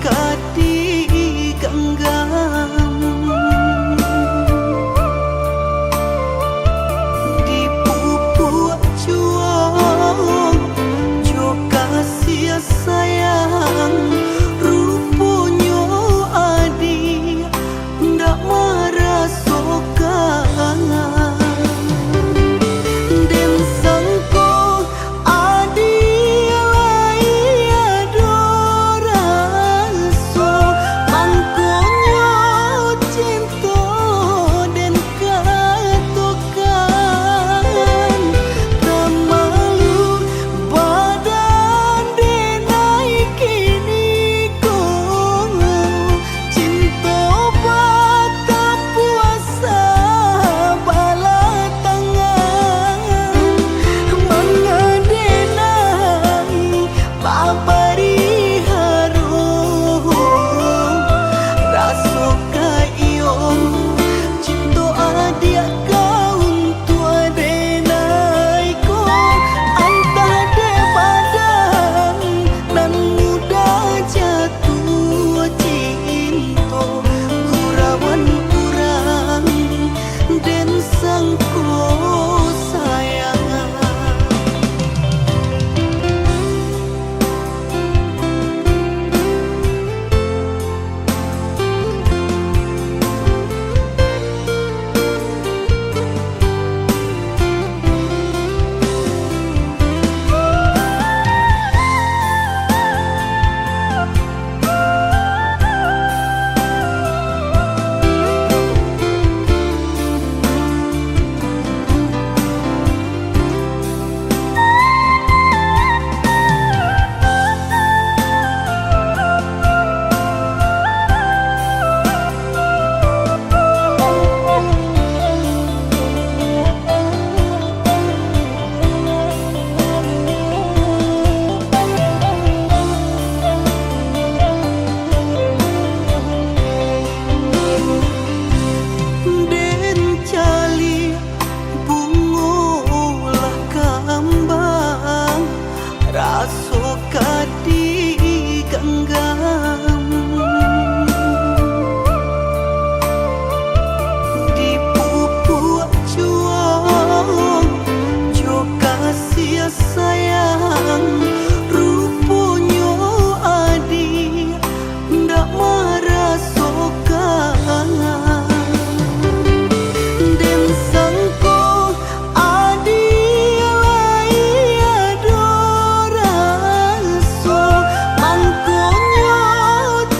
kadi genggam di pupuk juang jo kasih sayang rupunyo adi ndak marah sokan den sangko adi lai adoraso mangkonyo cinta den katokan tamalu badan denai kini kono cinta bata puasa bala tangan mengadenai babari harum raso kayo cinta adia kaun tua denai ko antah de badan nan muda jatuh cinta kurawan kurang den sangko sayang den cali bungolah kambang raso kadi genggam di pupuk juang jo kasih sayang rupunyo adi ndak marah sokan den sangko adi lai adoraso mangkonyo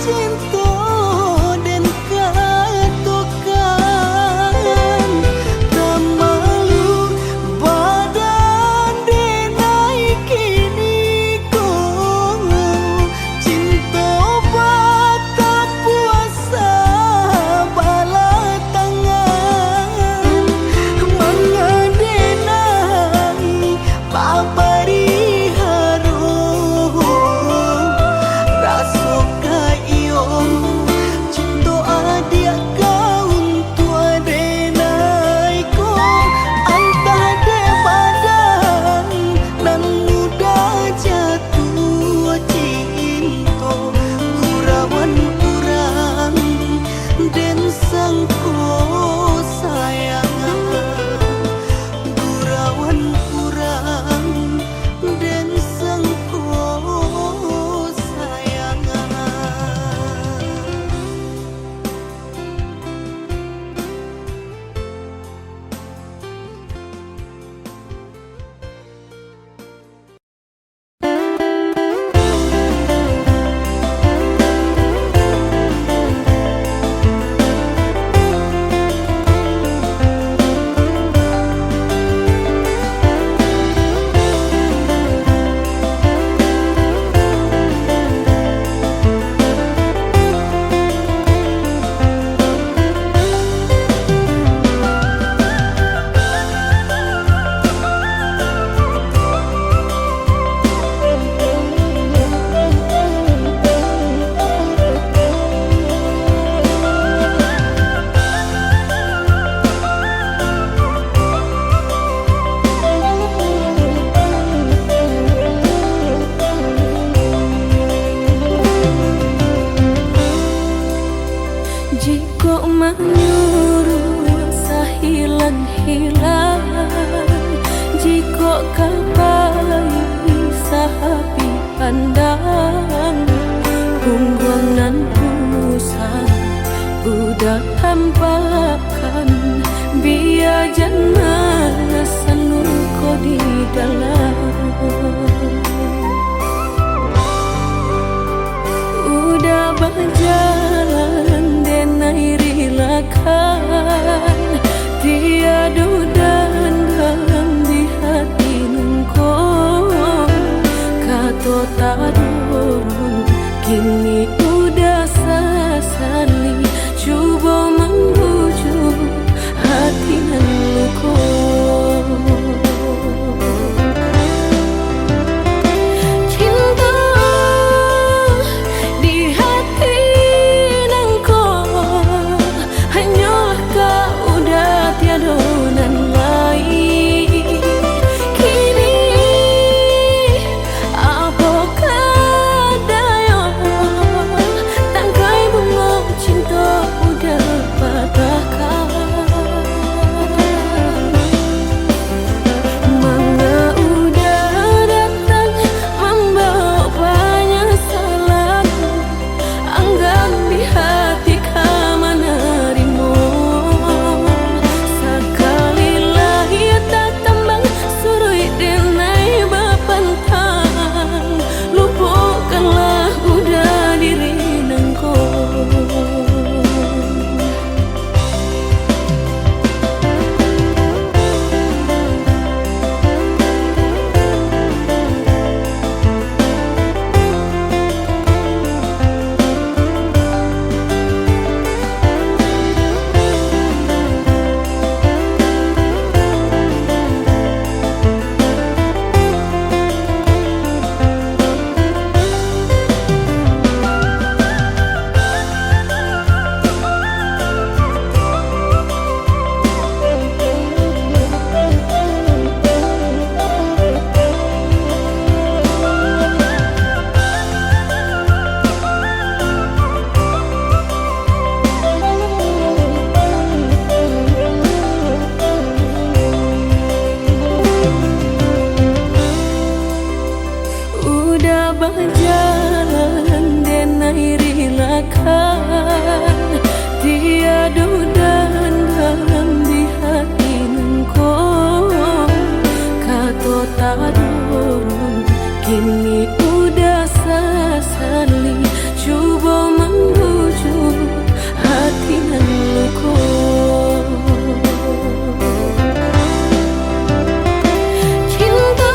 cinta den katokan tamalu badan denai kini dampakkan biar jangan selalu di dalam. Udah berjalan dan relakan tiada dan dalam di hati nungko kato tadurun kini udah sesali coba membujuk hati nungko. Berjalan dan relakan tiada dan dalam di hati nungko kato tadurun kini udah sesali coba membujuk hati nungko. Cinta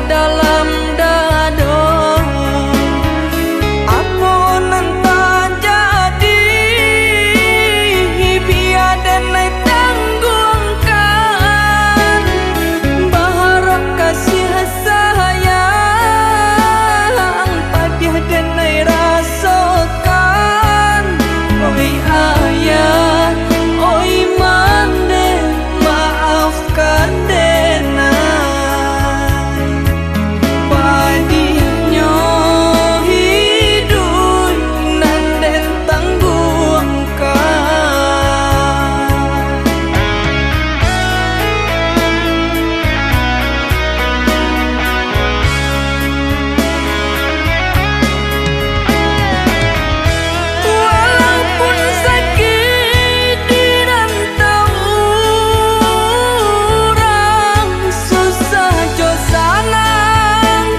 dalam dado. Apunan tak jadi biar denai tanggungkan. Baharap kasih sayang padiah denai rasakan. Oi ayah, oi mande, maafkan denai. Padinyo hidup nan den tangguhkan. Walaupun sakit di rantau orang, susah jo sanang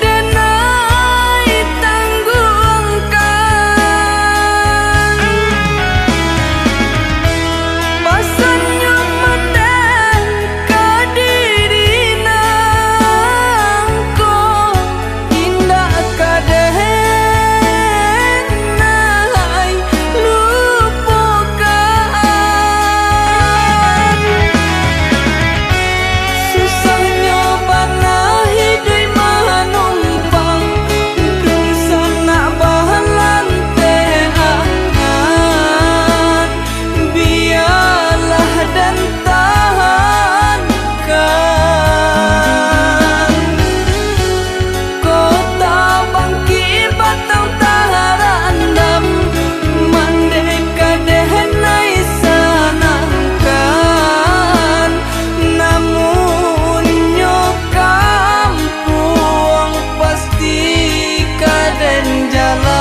denai tanggungkan. Pasannya manden kadirina ko indah kadenai lupakan. Susahnya bana hidup manumpang sana bahalan teangan. Biarlah dan tahankan. Kota bangkit batang taharandam mandeka dehenai sanangkan. Namun kampung pasti kaden jalan.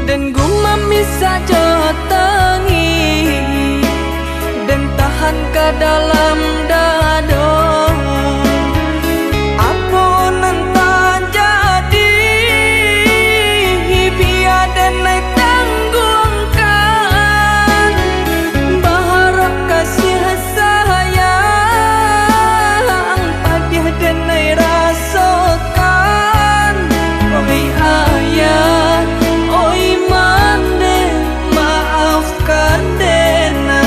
Dan gumam bisa jotengi dan tahan ke dalam dado. Apunan tak jadi biar denai tanggungkan. Baharap kasih sayang padiah denai rasakan. Oi ayah, oi mande, maafkan denai.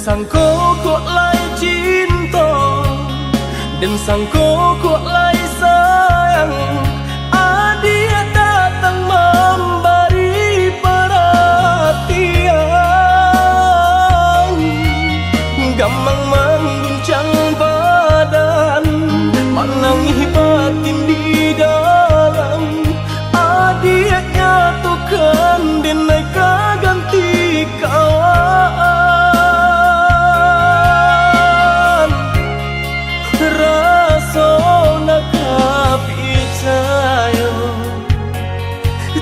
sangko kok lai cinta, dan sangko kok lai sayang. Dia datang memberi perhatian, gampang mengguncang badan, menangis batin di dalam. Dia nyatukan denai ganti kawan, rasa nak percaya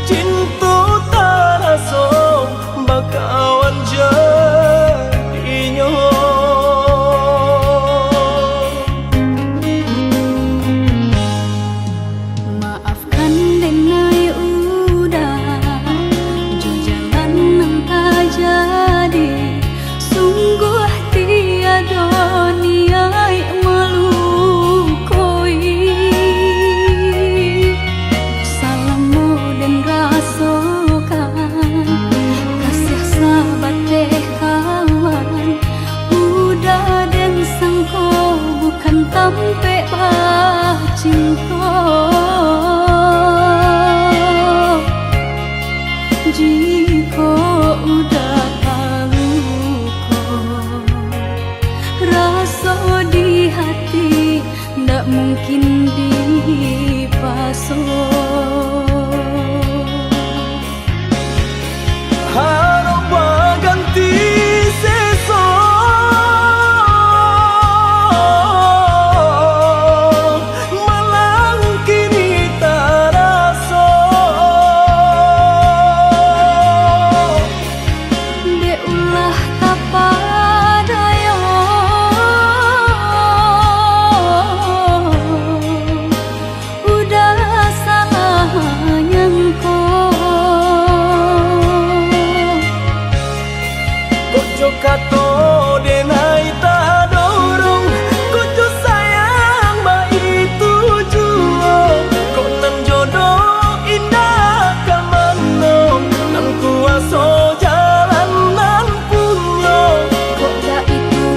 cinta taraso bakawan jadinya. Maafkan denai udah jalan nang tak jadi, sungguh tiada niat melukoi. Salahmu dan rasakan kasih sahabat deh kawan, udah dan sangko bukan tampe cinta. Jika udah tahu kok rasa di hati, ndak mungkin dipasok. Harap ganti sesok, malang kini taraso. De ulah tapadaya, udah salah nyangko. Kojo kato denai tak dorong, kojo sayang ba itu jua. Kok nan jodoh indah kamano, nan kuaso jalan nan punya. Kok dah itu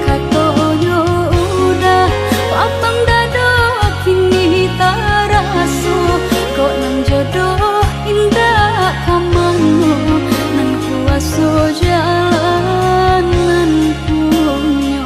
katonyo udah papang dado kini taraso. Kok nang jodoh indah kamano, nan kuaso jalan nan punya.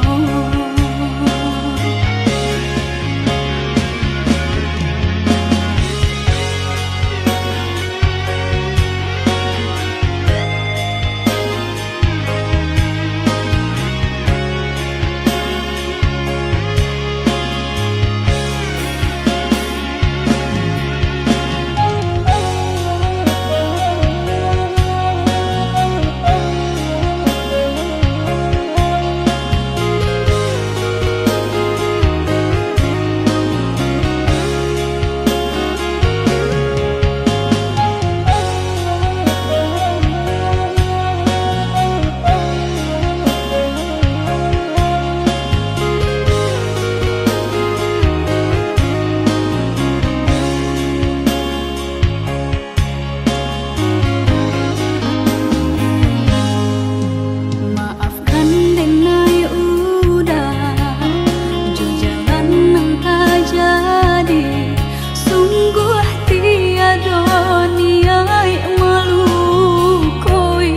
Maafkan denai udah jalan nang tak jadi, sungguh tiada niat melukoi.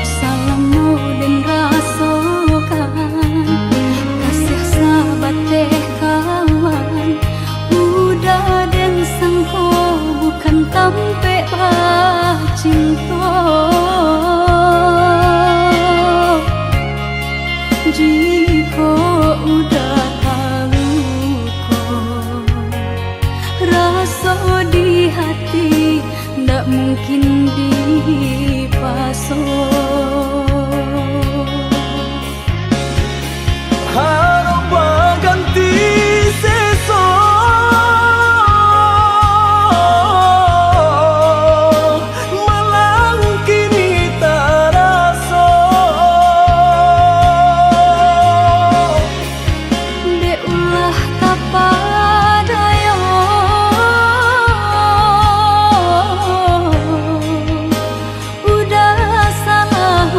Salahmu dan rasakan kasih sahabat deh kawan, udah dan sangko bukan tampe cinta. Jika udah tahu kok rasa di hati, ndak mungkin dipasok. Harap ganti sesok, malang kini taraso. De ulah tapadaya, udah salah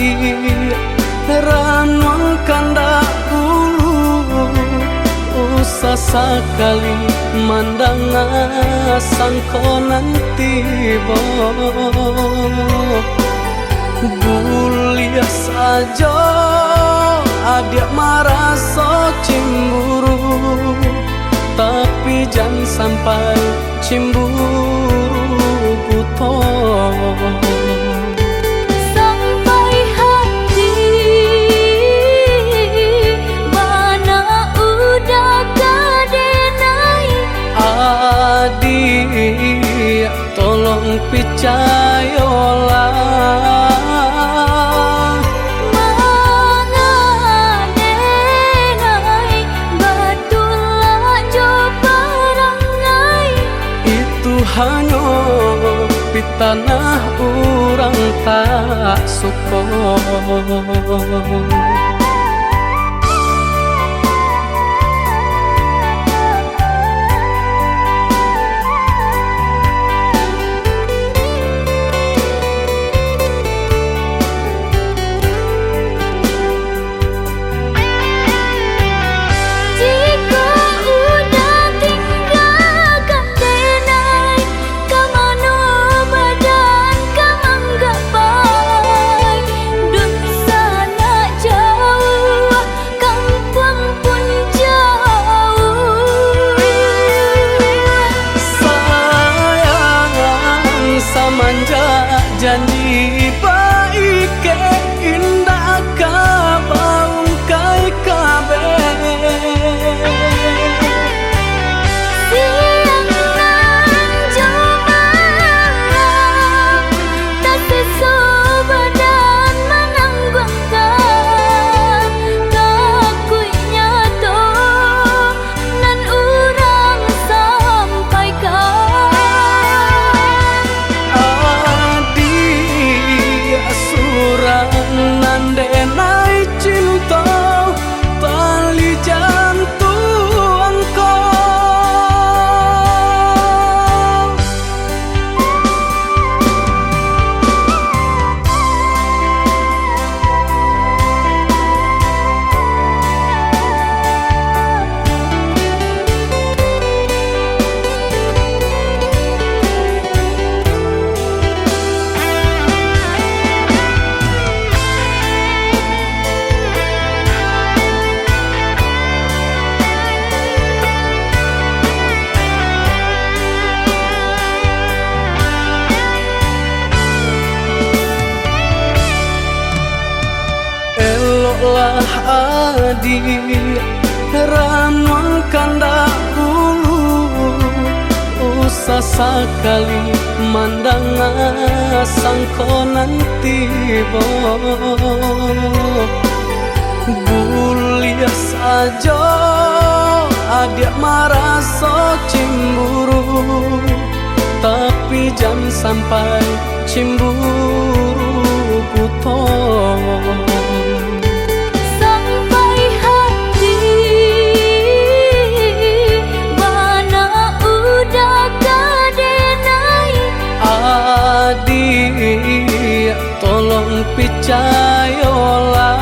adi ranwang kanda ulu usah sekali mandang sangkonan tiba buliah saja adik marah so cemburu tapi jangan sampai cemburu buto sampai hati mana udah kadenai adik tolong percayalah hanya di tanah orang tak suka. Janji baik ke indah kabaung kai kabe siang nan jumalang tak sesobadan menanggungkan kakunya to nan urang sampaikan nandenai cinta tali jantuangku lah adik ranwang kanda ulu usah sekali mandang sangkonan tiba buliah saja adik marah so cemburu tapi jangan sampai cemburu buto adik tolong percayalah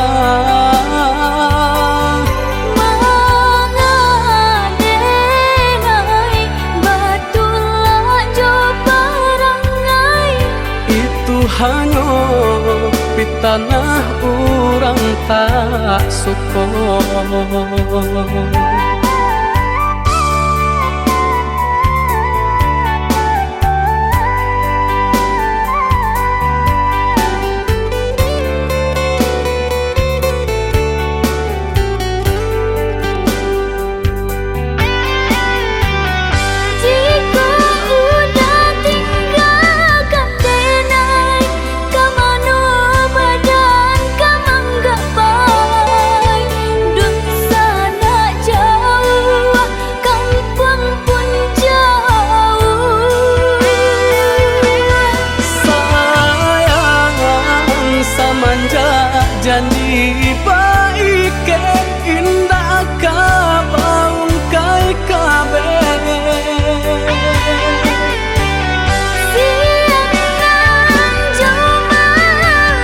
mengadenai batulah jo parangai itu hanya di tanah orang tak suka. Janji baik ke indah kabaung kai kabe siang nan jumalang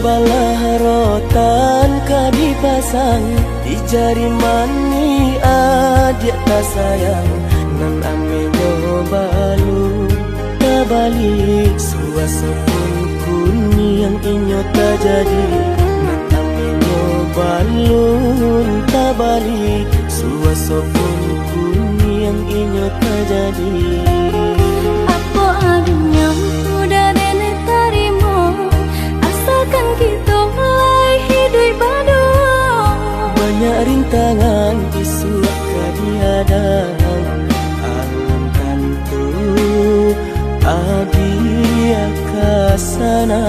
balah rotan ka dipasang di jari mani adik tak sayang nan amenyo balu tak balik suasa pun kuni yang inyo tak jadi nan amenyo balun tak balik suasa pun kuni yang inyo tak jadi. Apa adanya udah nenek tarimo asalkan kita mulai hidup baru. Banyak rintangan disuap kadiadang alam tentu adia kasana.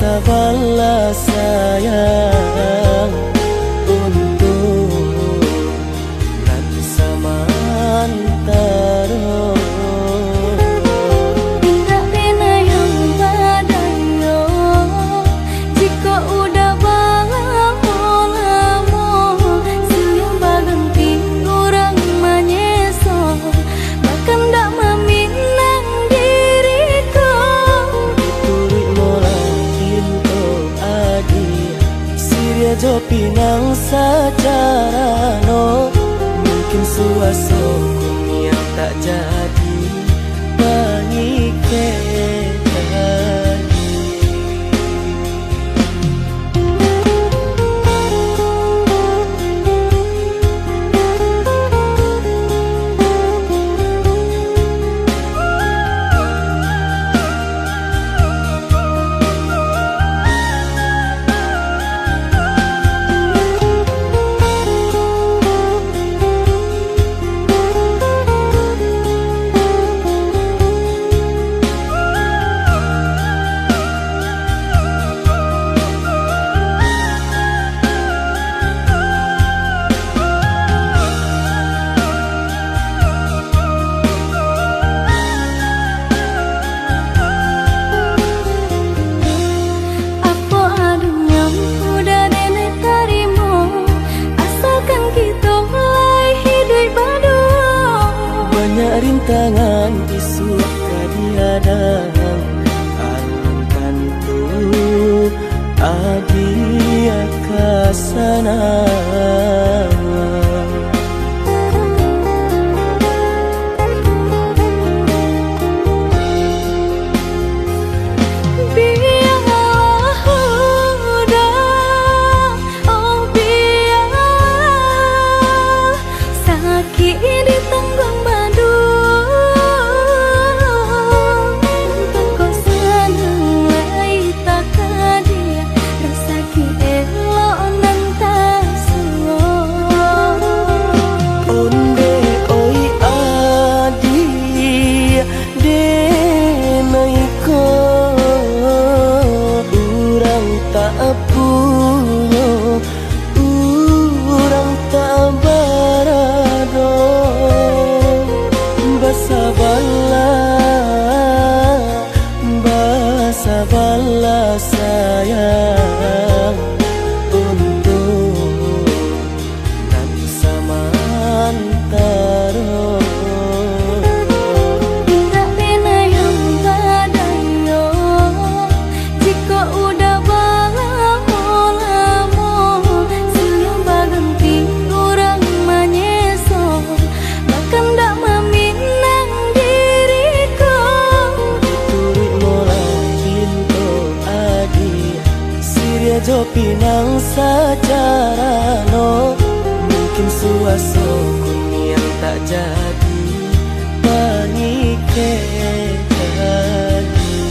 Sabarlah sayang untuk nanti samantara. Tidak pernah yang badayo jika udah lamo siang baganti orang menyeso bahkan tak meminang diriku. Turut mulai Siria jo pinang secara no mungkin suaso kuni yang tak jadi mengikat lagi. Rintangan disuap kadiadang alam tentu adia kasana. Sabarlah sayang untuk nanti samantara. Tidak pernah yang badayo jika udah lamo siang baganti orang menyeso bahkan tak meminang diriku. Turut mulai Siria jo pinang secara no mungkin suaso kuni tak jadi pangike hati.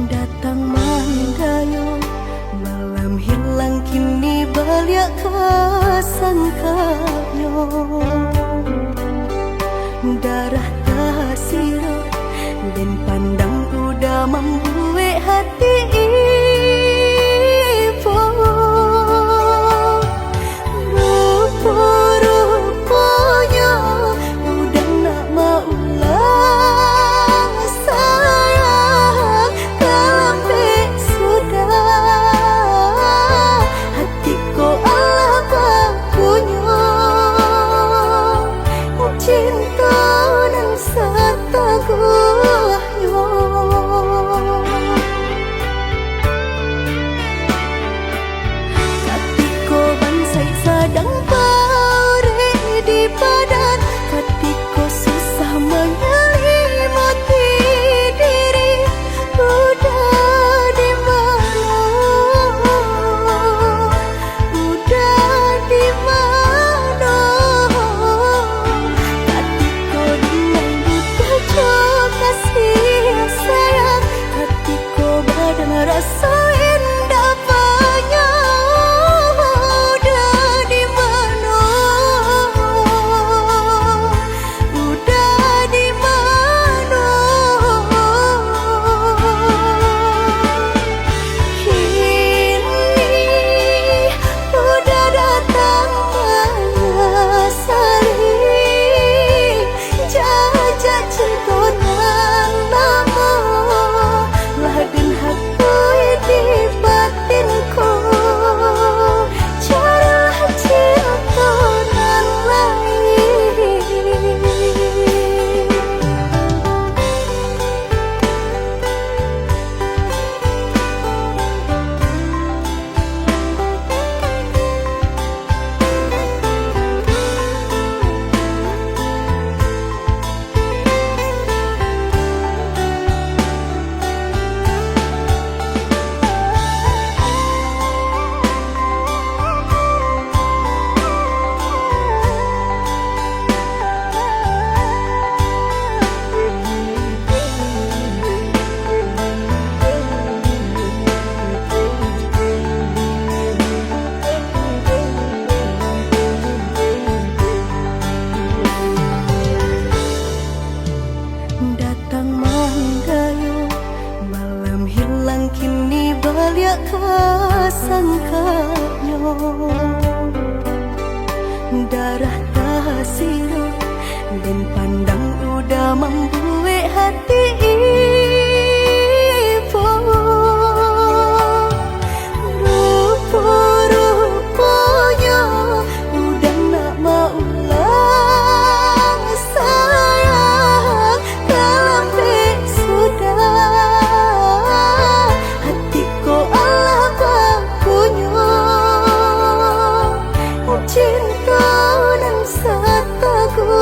Datang mandayo, malam hilang kini balik kasangkayo. Darah tasiro dan pandang udah membuat hati ibu. Rupa-rupanya udah nak mau ulang sayang. Kalambik sudah hatiku Allah punya. Cinta nan sataguhyo. Katiko bansai sadang pare di badan. Katiko susah menyelimati diri. Udah di mana? Udah di mana? Katiko dengan buta jauh kasih sayang. Katiko badan rasa indah banyak. Udah di mana? Udah di mana? Kini udah datang Sari. Jajak cinta nang nama laden hakui di batinku. Cara cinta nan lain. Datang mandayo, malam hilang kini balik kasangkayo. Darah tasiro dan pandang udah membuat hati ibu. Rupa-rupanya udah nak mau ulang sayang. Kalambik sudah hatiku Allah punya. Cinta nan sataguhyo.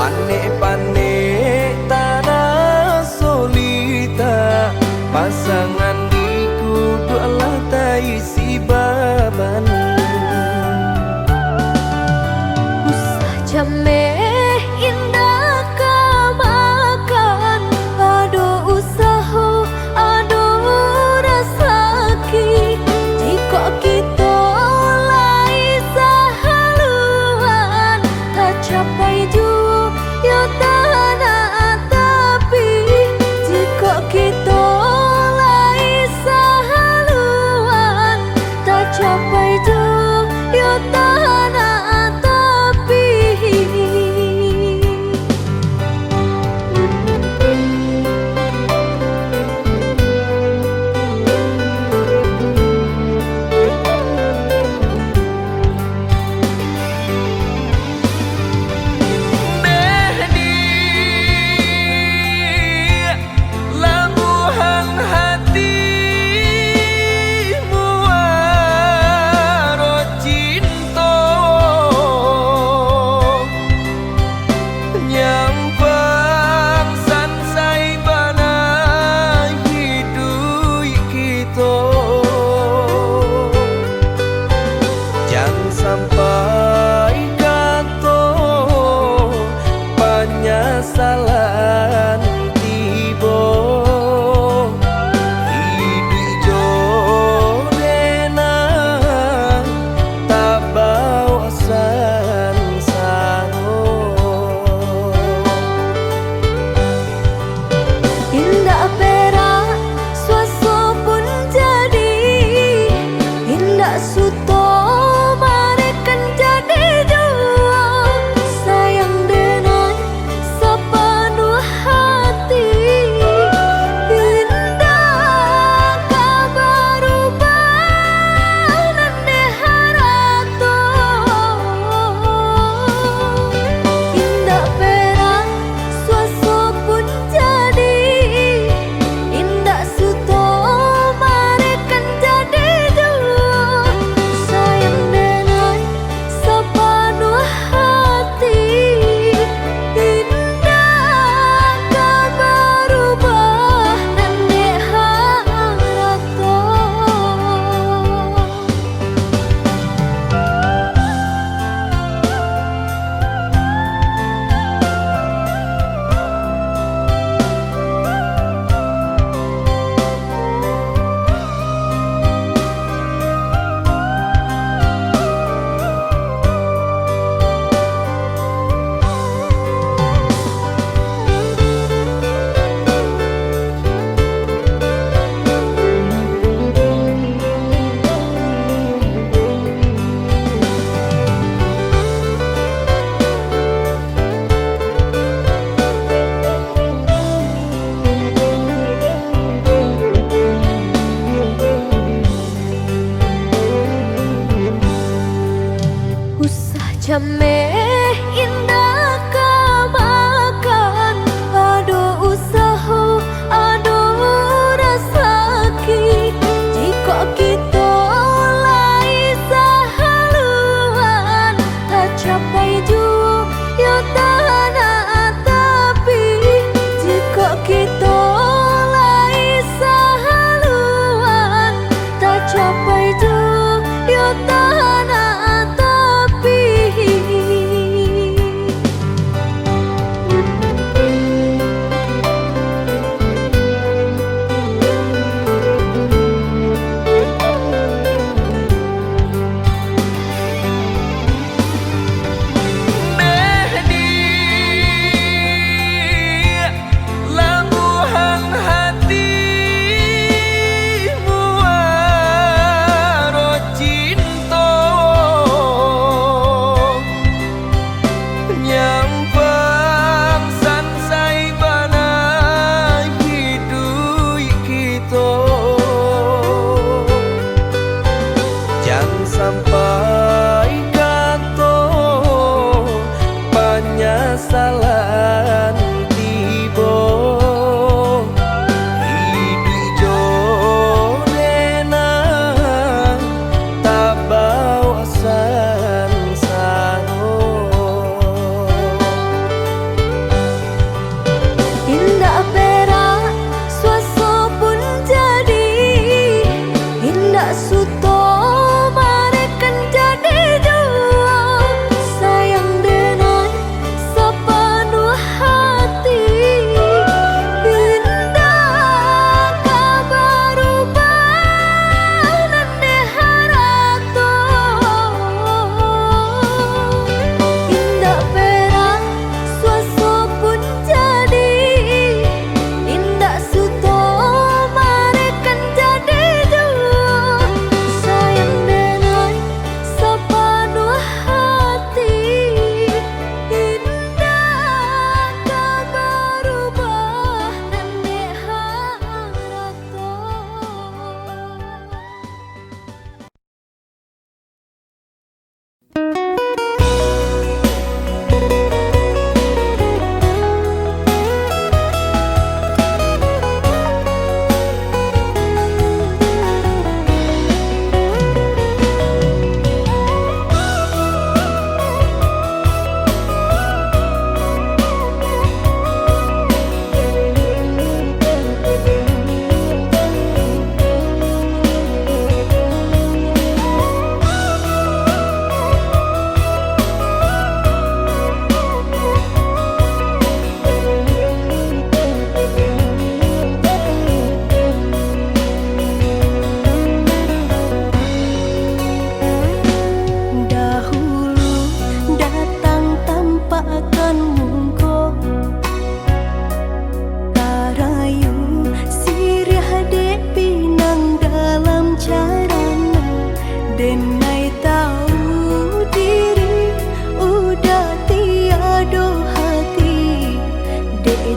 panik-panik tanah solita pasangan diku doalah taisi baban Usah jameh indah kamakan aduh usaha aduh rasaki jika kita lai sahaluan tak capai jua ya tanah tapi jika kita lai sahaluan tak capai jua ya tanah tapi labuhan hatimu waro cinta nyampang sansai bana hidup kita jangan sampai kata penyesalan tiba hidup jorena tak bawa sansaro indah perak suaso pun jadi indah suto marekan jadi jua sayang dengan sepenuh hati indah kabar ubah nande harato indah perak suaso pun jadi indah suto marekan jadi jua sayang dengan sepenuh hati indah kabar ubah nande harato usah jameh indah kamakan aduh usaha aduh rasaki jika kita lai sahaluan tak capai jua ya tanah tapi jika kita lai sahaluan tak capai jua ya tanah tapi labuhan hatimu waro cinta nyampang sansai bana hidup kita jangan sampai kata penyesalan tiba hidup jorena tak bawa sansaro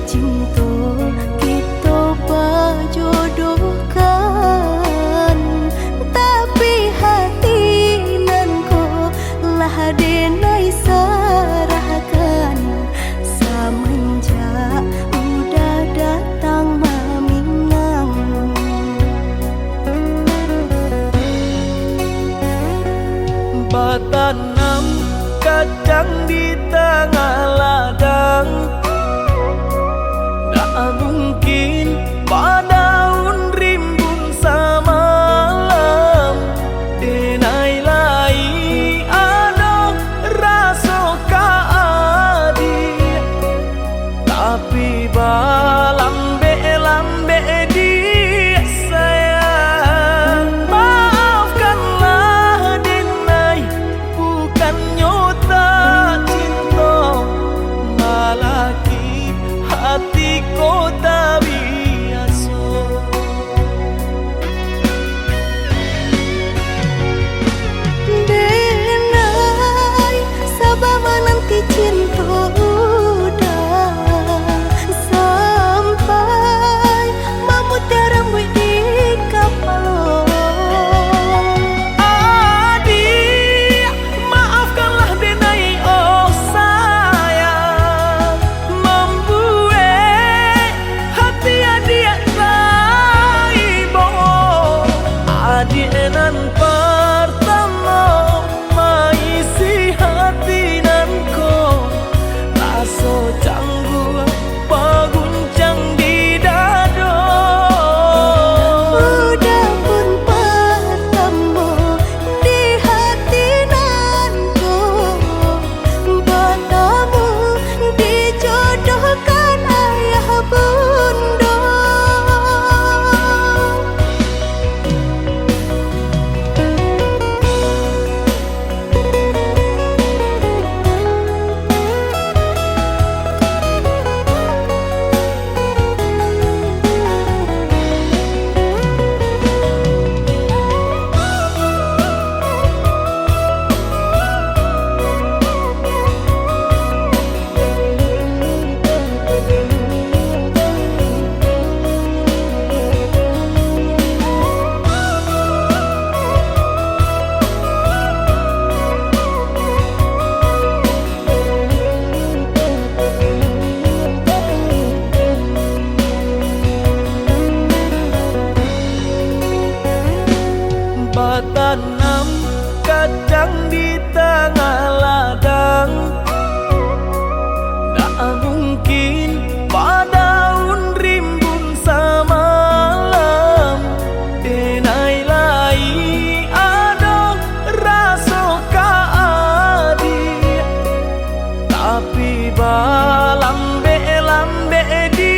cinta kita berjodohkan, tapi hati nan ko lah denai sarahkan semenjak udah datang maminang. Batanam kacang di tengah ladang, tak mungkin padaun rimbun samalam. Denai lai ada rasa kaadi, tapi balambe-lambe di sayang. Maafkanlah denai, bukan nyota cinta, malaki hati kota biasa. Denai sabar menanti cinta udah sampai memutih rambut di kepala. Adik, maafkanlah denai oh sayang, membuat hati adik taibo. Adik nan pertama maisi hati nan ko, rasa canggung paguncang di dada. Udah pun pertama di hati nanku, bertemu dijodohkan ayah bunda. Batanam kacang di tengah ladang, tak mungkin padaun rimbun samalam. Denai lai ada rasa kaadi, tapi balambe-lambe di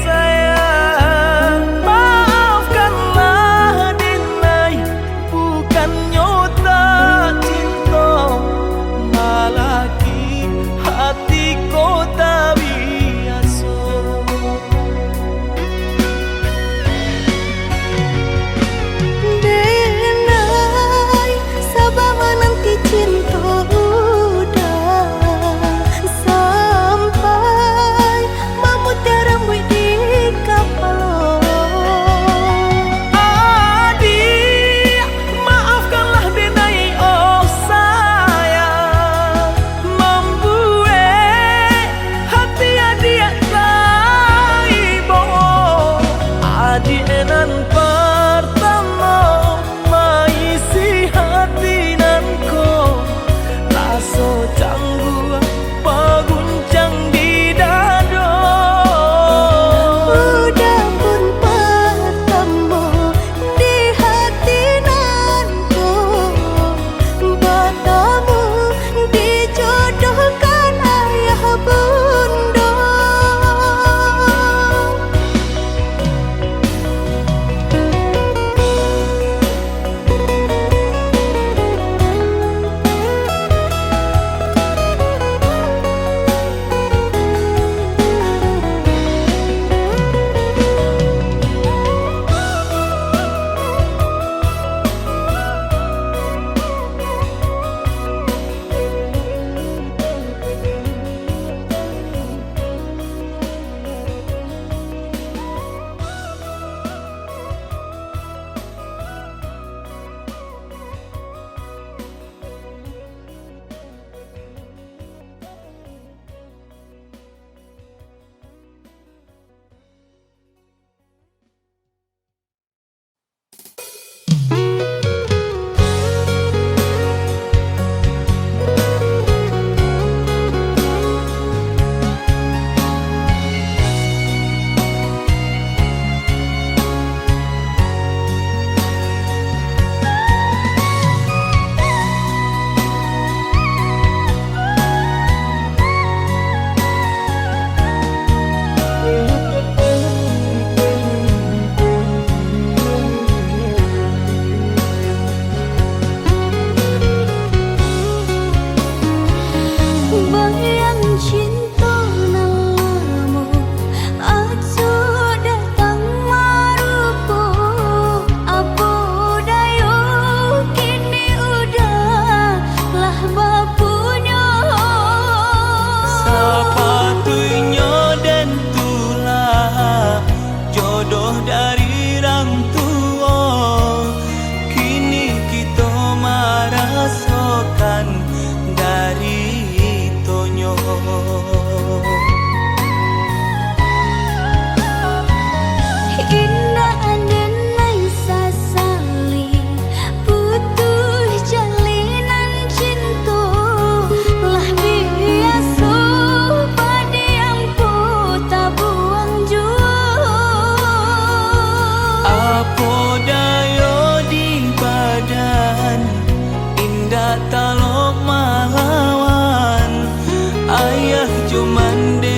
sayang. Maafkanlah denai, bukan nyota cinta, malaki hati kota biasa.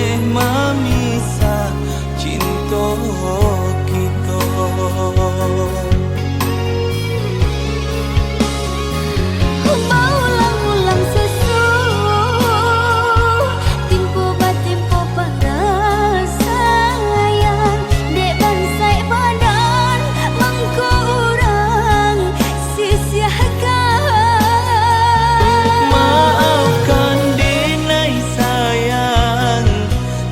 boleh memisah cinta kita. Maulang-ulang susu timpo batimpo sayang dek bansai badan mengkurang sisiakan. Maafkan denai sayang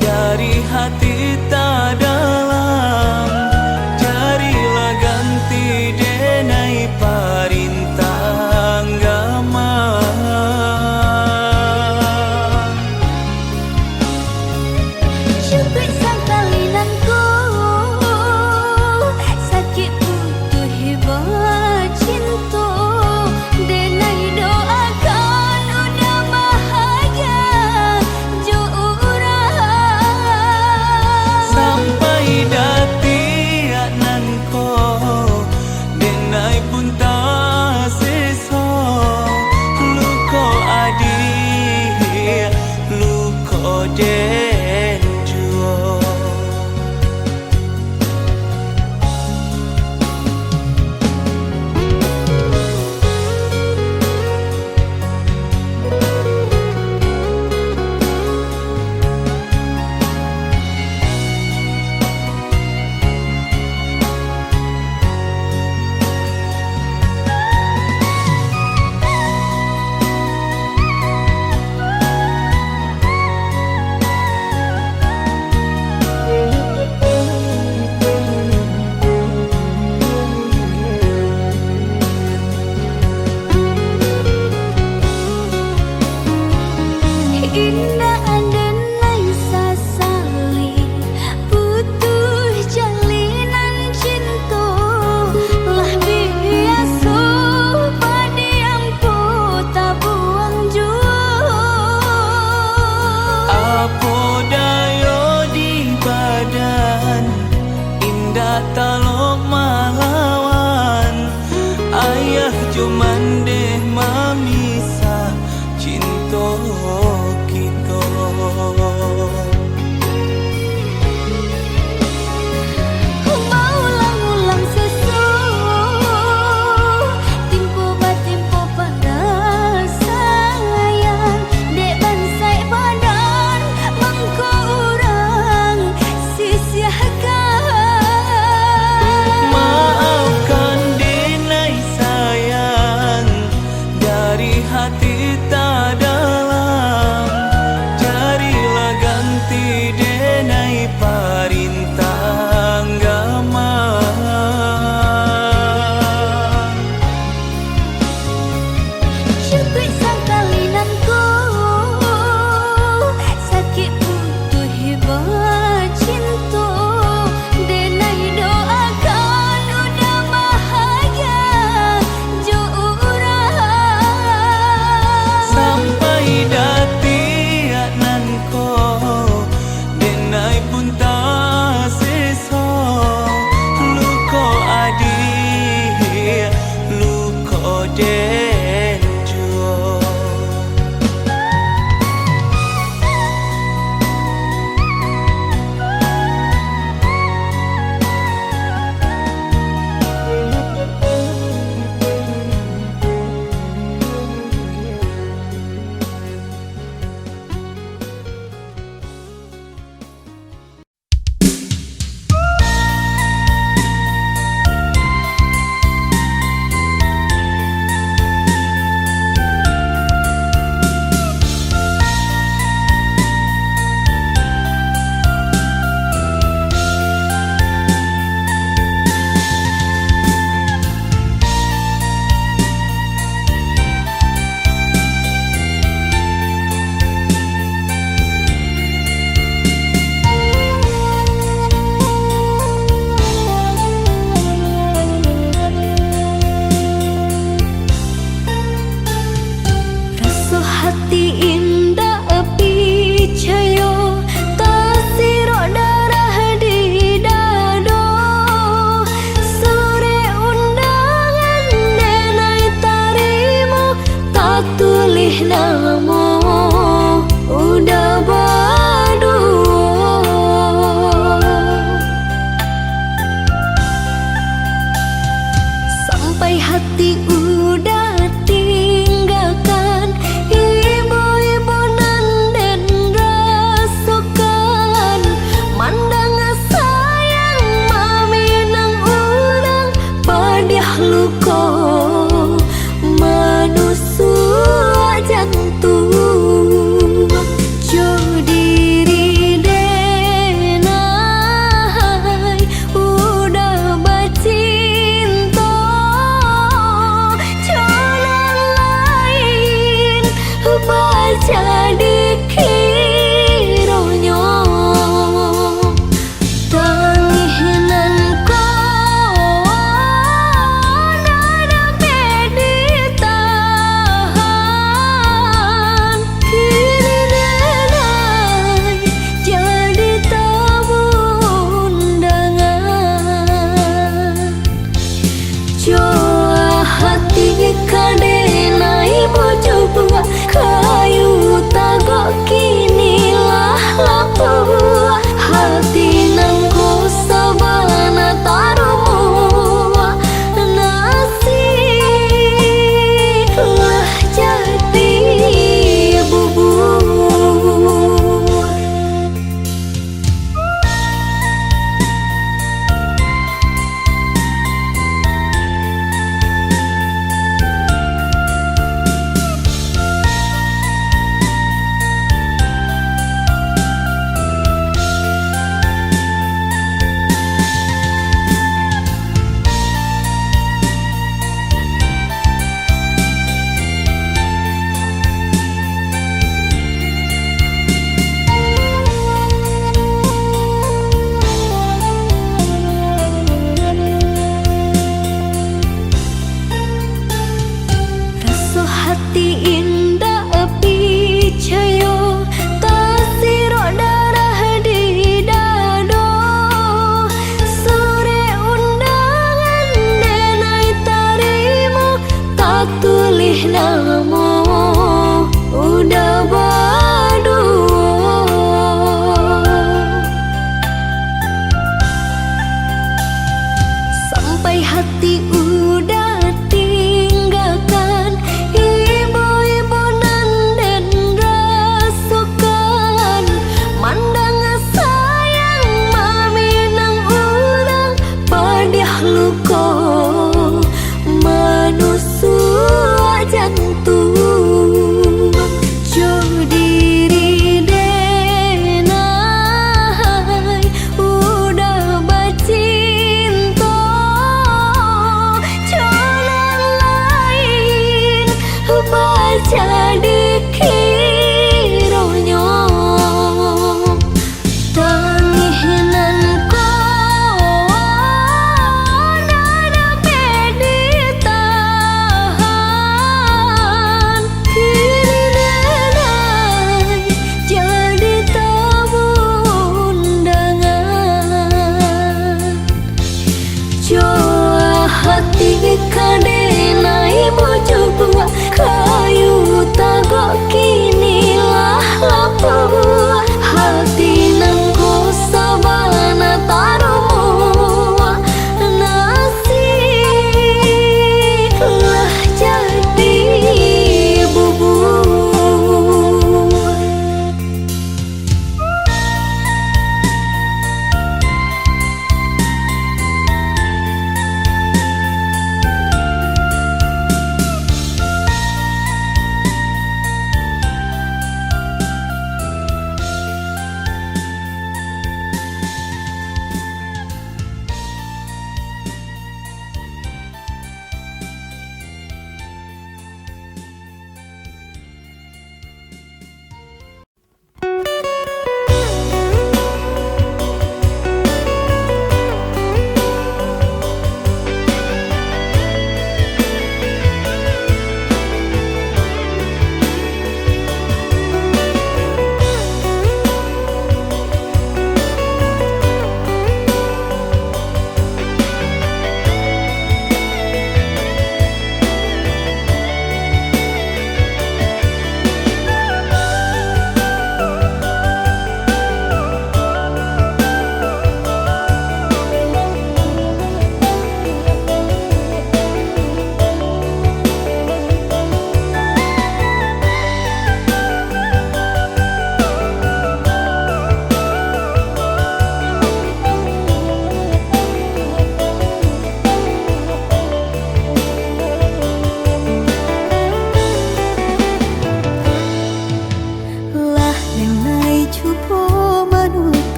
dari hati tak dalam, carilah ganti denai parintang gama. Cupit sang talinanku sakit putuh hebat cinta denai doakan udah bahagia jo urang Sampai dati nan ko denai pun tak seso, luko adi luko den juo.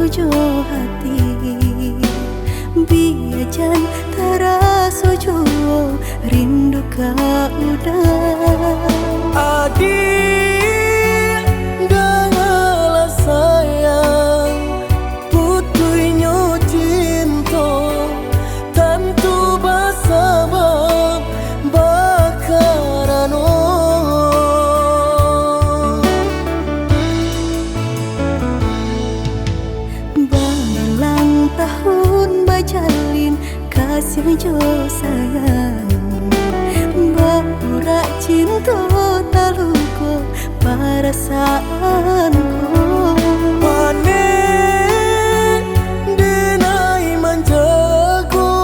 sojo hati biajan taraso jo rindu ka udah Adik dengarlah sayang putuinyo cinta tentu bersabab bakarano Balang tahun bajalin kasih jo sayang Baura cinta taluko perasaanku Pane denai manjago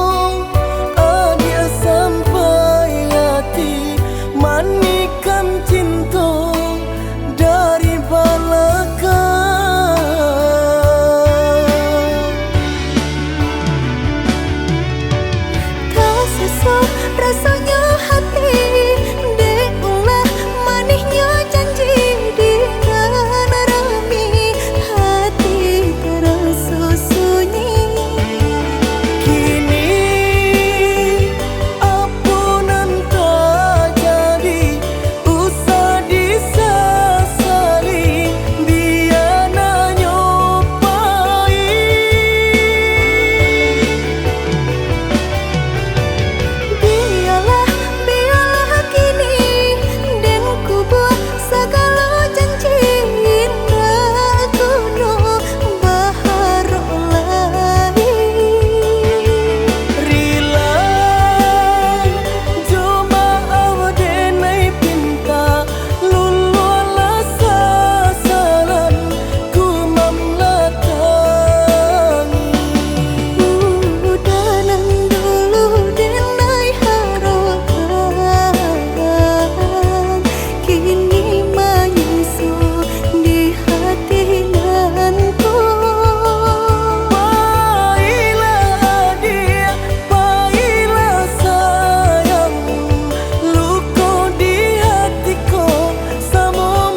Adia sampai hati manikan cinta dari belakang Tak sesuai rasanya hati Deulah manisnya janji dengan rami Hati terasa sunyi Kini ampunan tak jadi usah disesali biar nak nyobai Biarlah kini Dan ku buat segala janji Indah kuno baharu lagi Rila Joma awdenai pinta Lululah sasaran Ku mamlatangi Udanan dulu denai harapan Kini menyusul di hati nanku Baiklah dia, baiklah sayang Luka di hatiku sama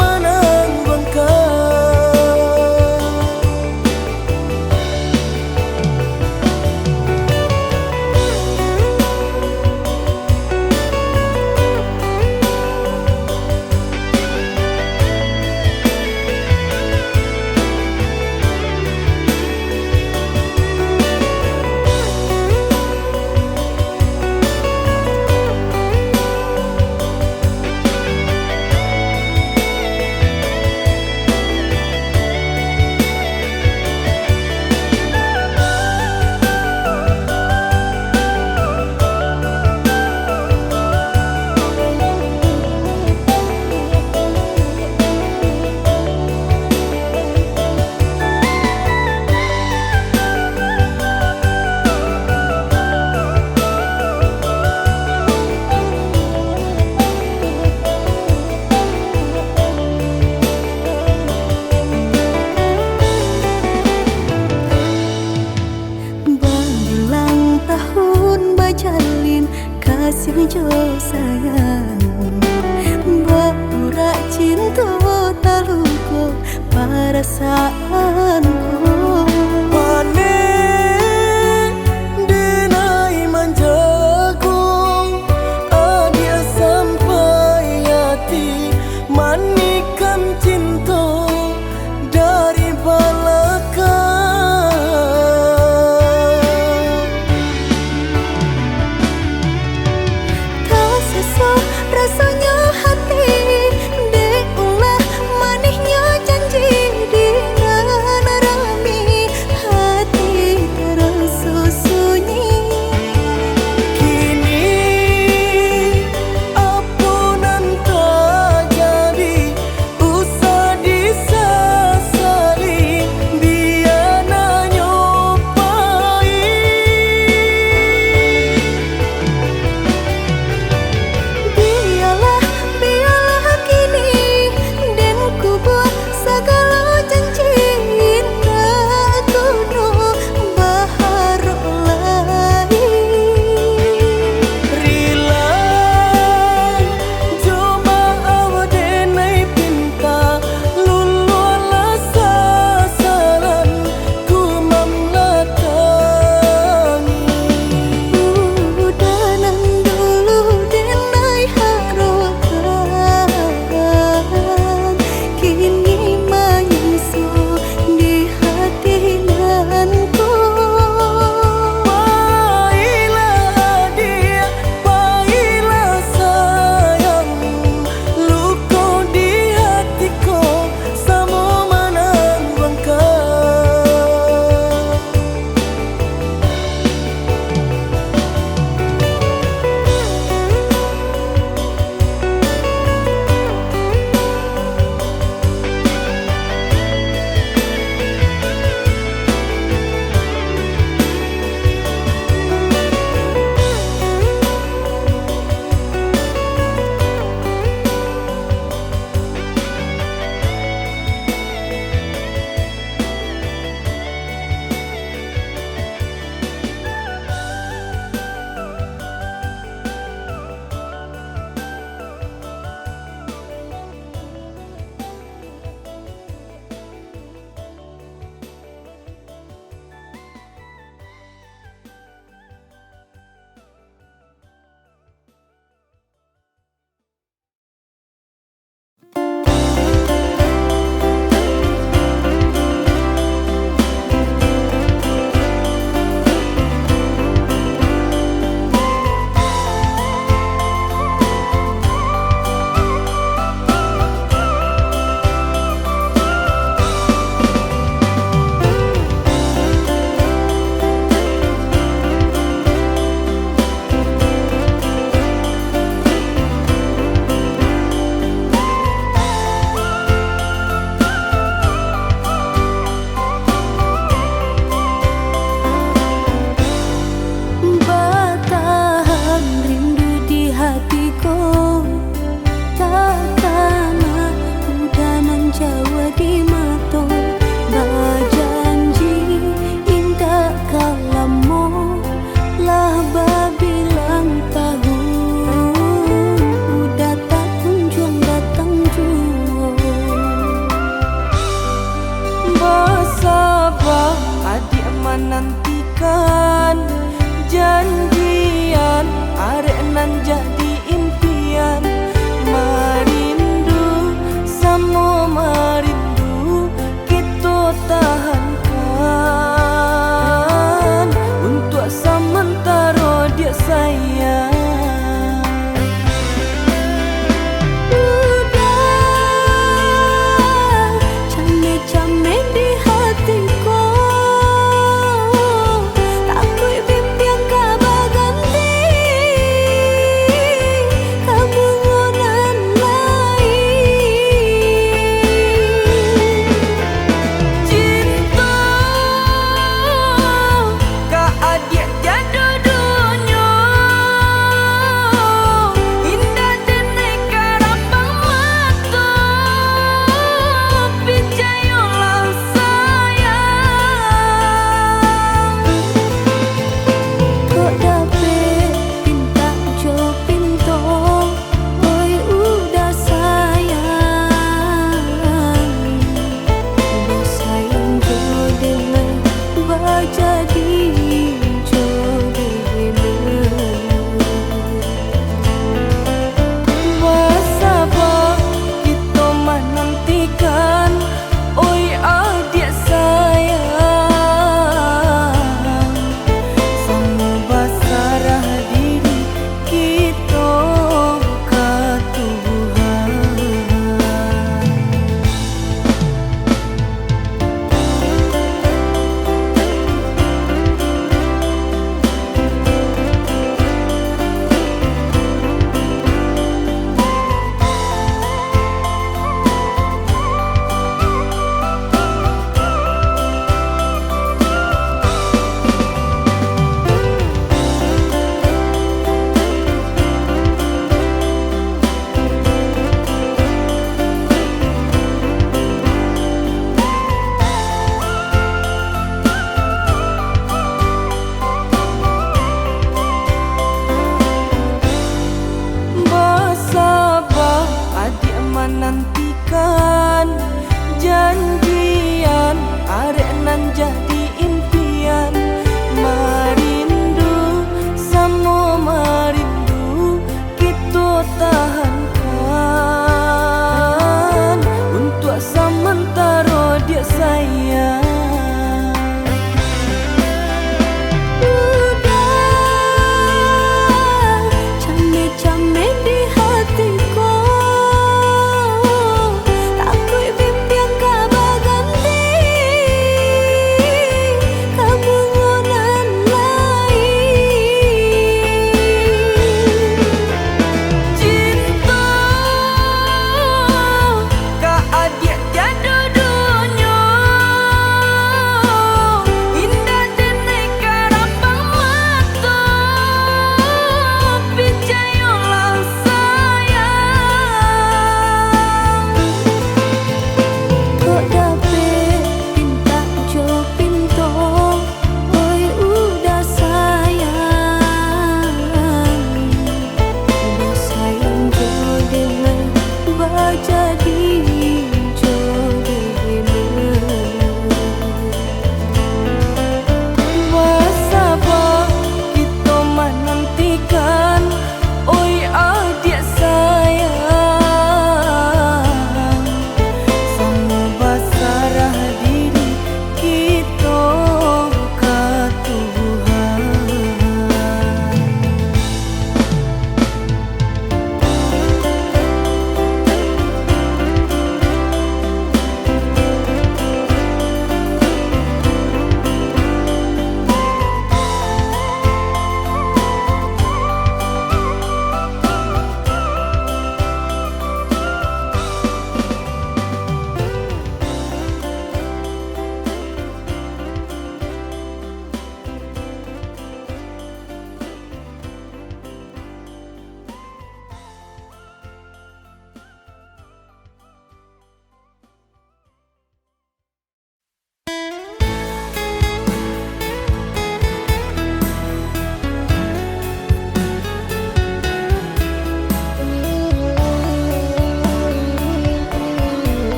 Balang tahun bajalin kasih jo sayang Baura cinta taluko perasaanku Pane denai manjago Adia sampai hati manikan cinta dari belakang Tak sesuai rasanya hati Deulah manisnya janji dengan nantikan janjian arek nan jadi impian. Marindu samo marindu kita tahankan untuk sementara dia sayang.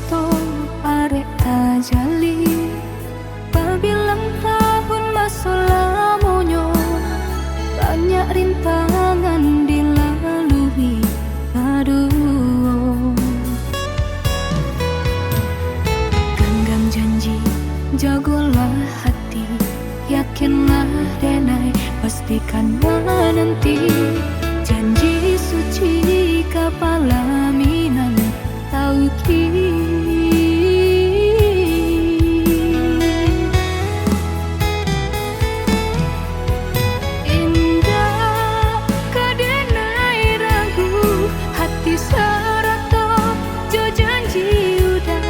cinta arek tajali Pabilang tahun masa lamonyo banyak rintangan dilalui aduh genggam janji jagolah hati yakinlah denai pastikan menanti janji suci kepala minan tauki indah kadenai ragu hati serato jo janji udah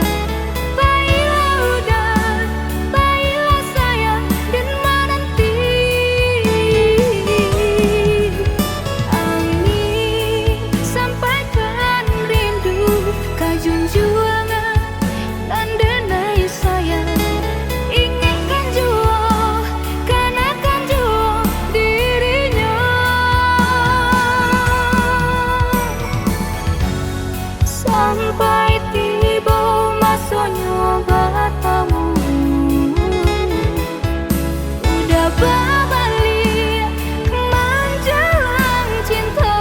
baiklah sayang dan menanti angin sampaikan rindu kajunjuangan dan denai sayang ingatkan jua kanakan jua dirinya sampai tiba masanya bertemu udah berbalik menjelang cinta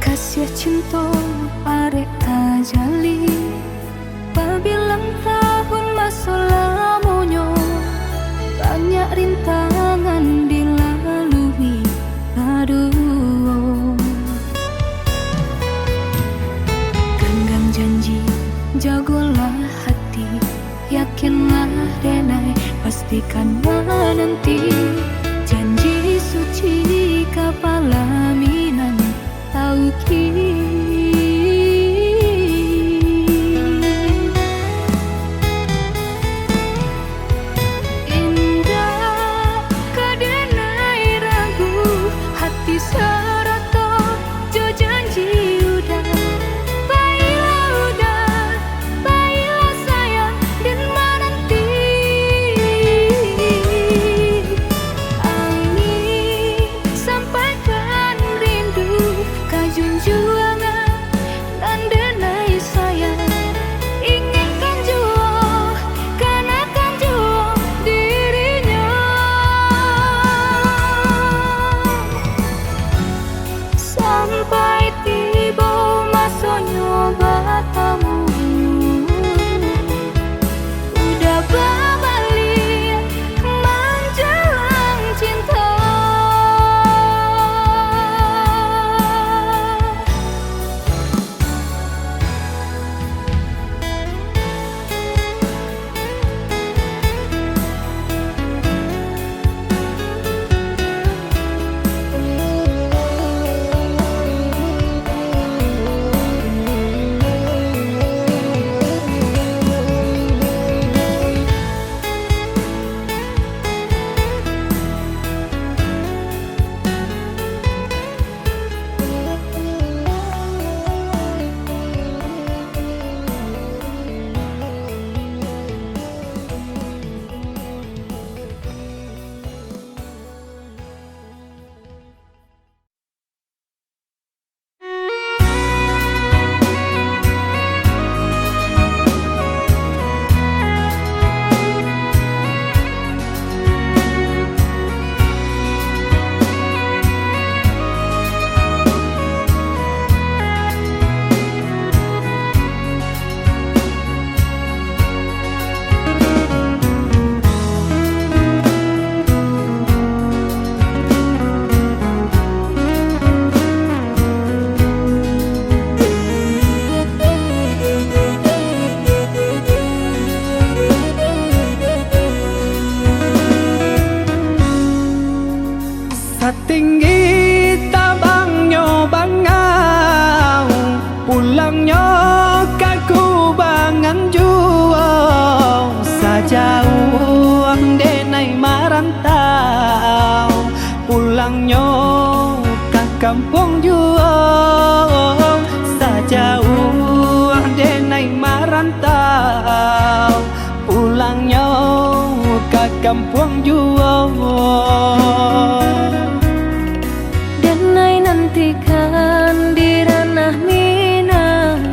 kasih cinta arek tajali Pabilang tahun masa lamonyo banyak rintangan dilalui aduh genggam janji jagolah hati yakinlah denai pastikan menanti janji suci kepala minan tauki indah kadenai ragu hati serato jo janji udah baiklah sayang dan menanti angin sampaikan rindu kajunjuan kampung juang sajauh denai marantau pulangnya ke kampung juang Denai nantikan di ranah Minang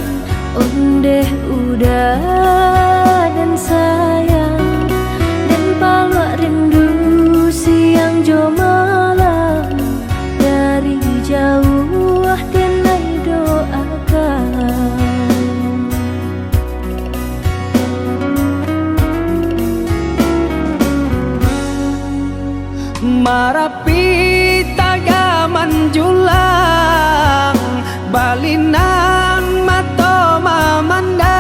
ondeh udah dan sayang dan palak rindu siang jo malam dari jauh denai doakan Marapi tagaman julang balinan mato mamandang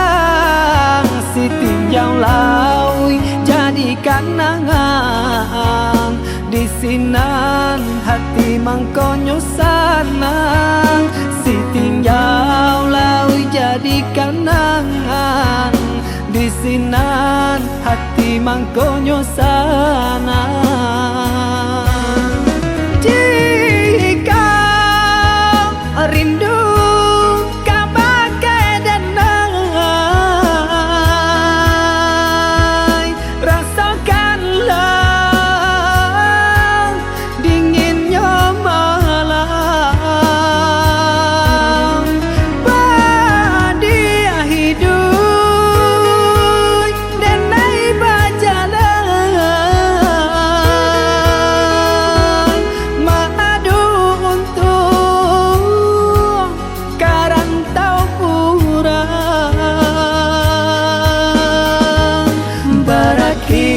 si tinjau laui jadi kanangan di sinan hati mangkonyo sanang si tinjau laui jadi kanangan di sinan hati mangkonyo sanang jika rindu kabagai denai rasakanlah dinginnya malam badia hidup denai bajalan madu untuk karantau kurang baraki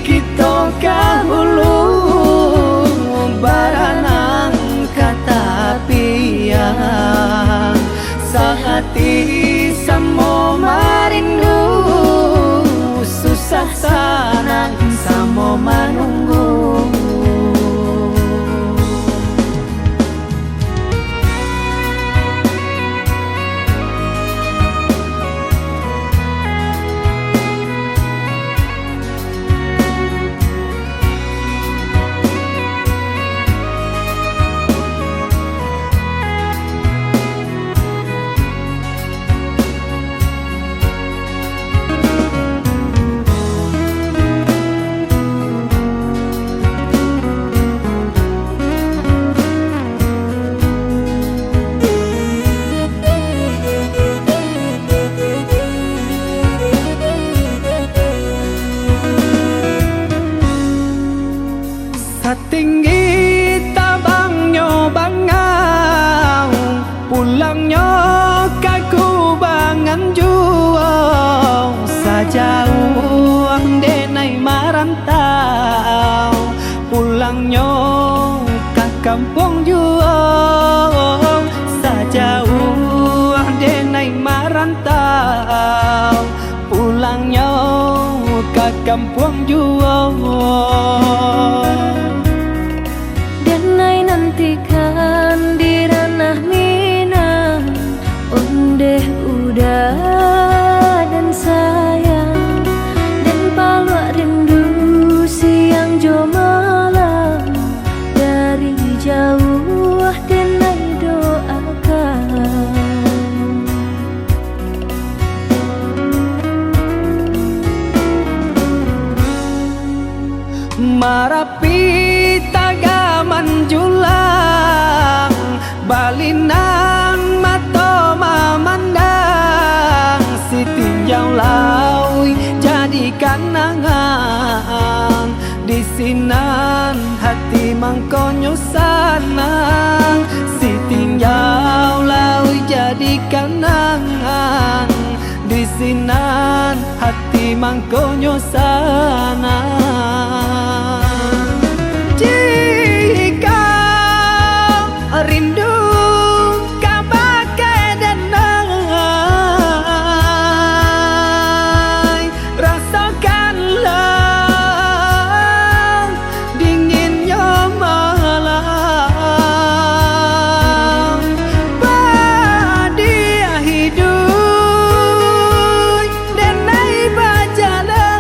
kita kahulu baranang kata piang sehati samo marindu susah sanang samo manunggu Setinggi tabangnya bangau pulangnya kaku bangan juang sajauh denai marantau pulangnya ke kampung juang sajauh denai marantau pulangnya ke kampung juang Denai nantikan di ranah Minang ondeh udah dan sayang dan palak rindu siang jo malam dari jauh denai doakan Marapi tagaman julang balinan mato mamandang si tinjau laui jadi kanangan di sinan hati mangkonyo sanang si tinjau laui jadi kanangan di sinan hati mangkonyo sanang jika rindu kabagai denai rasakanlah dinginnya malam badia hidup denai bajalan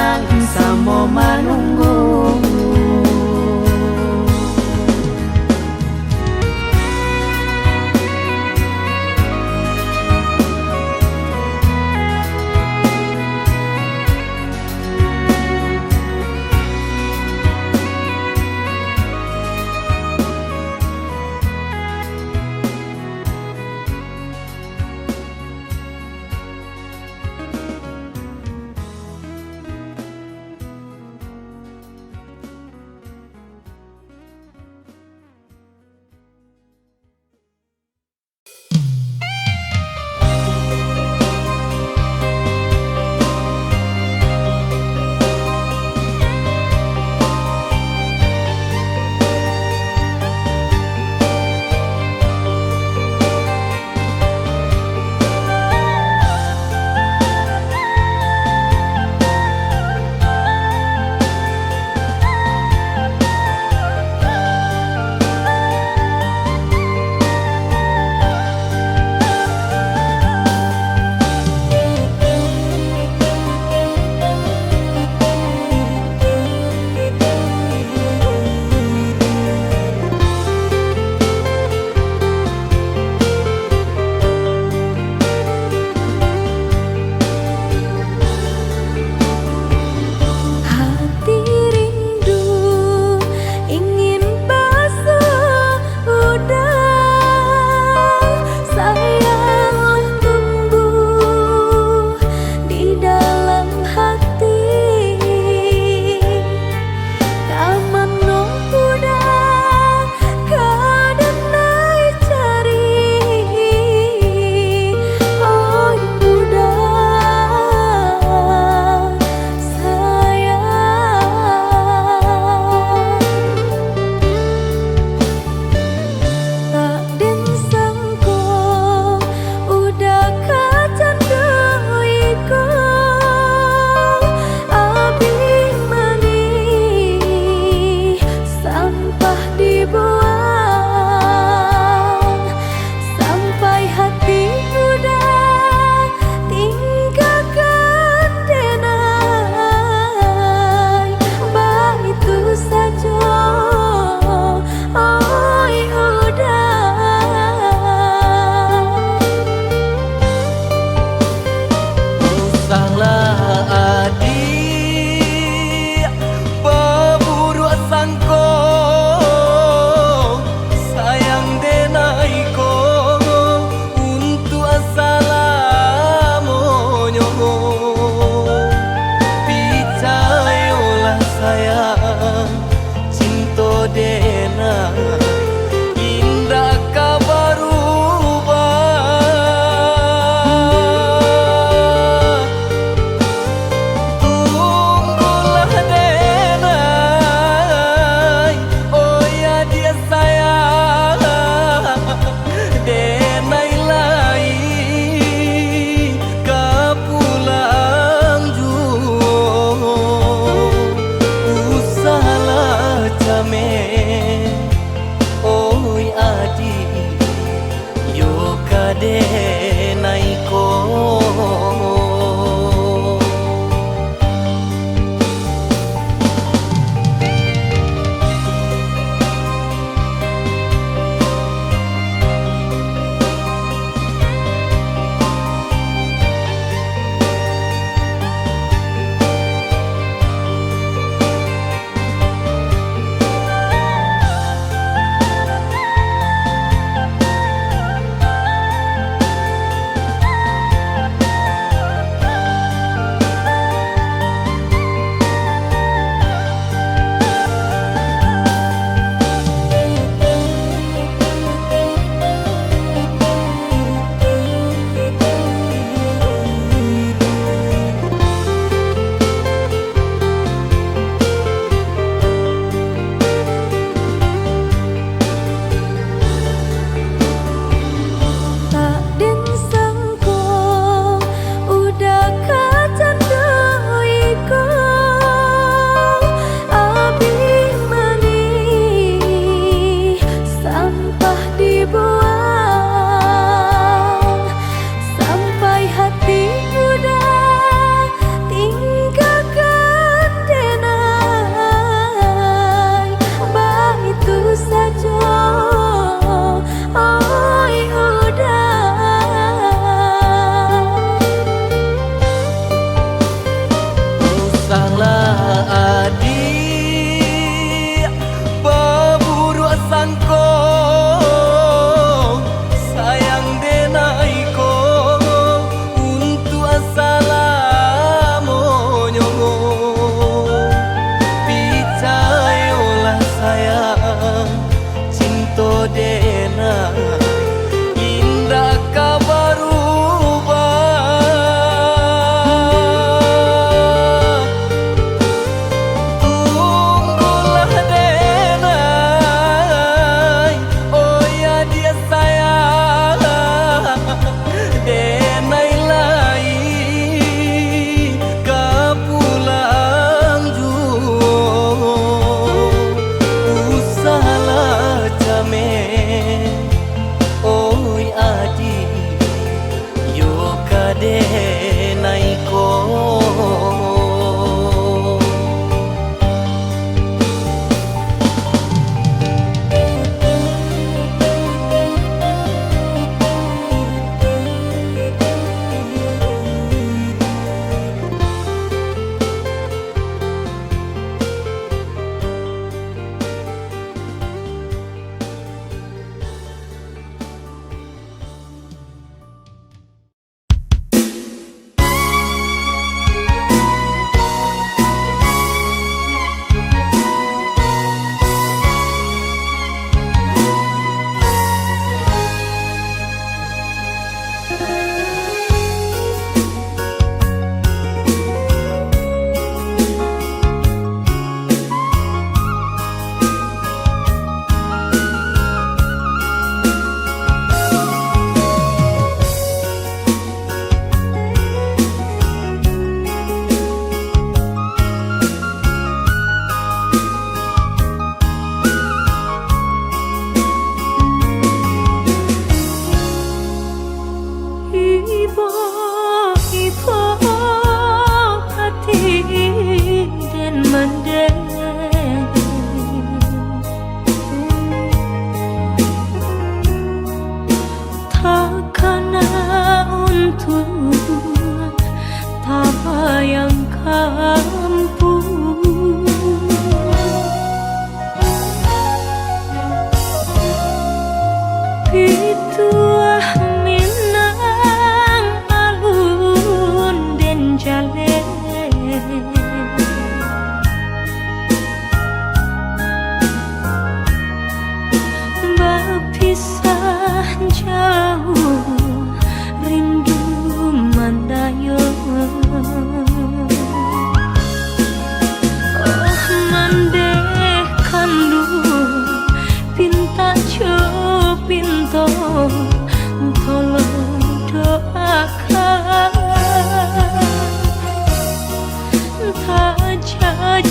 tenang samo manunggu.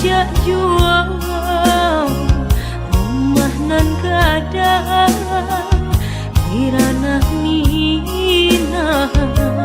jak jual rumah nan kadang di ranah minang.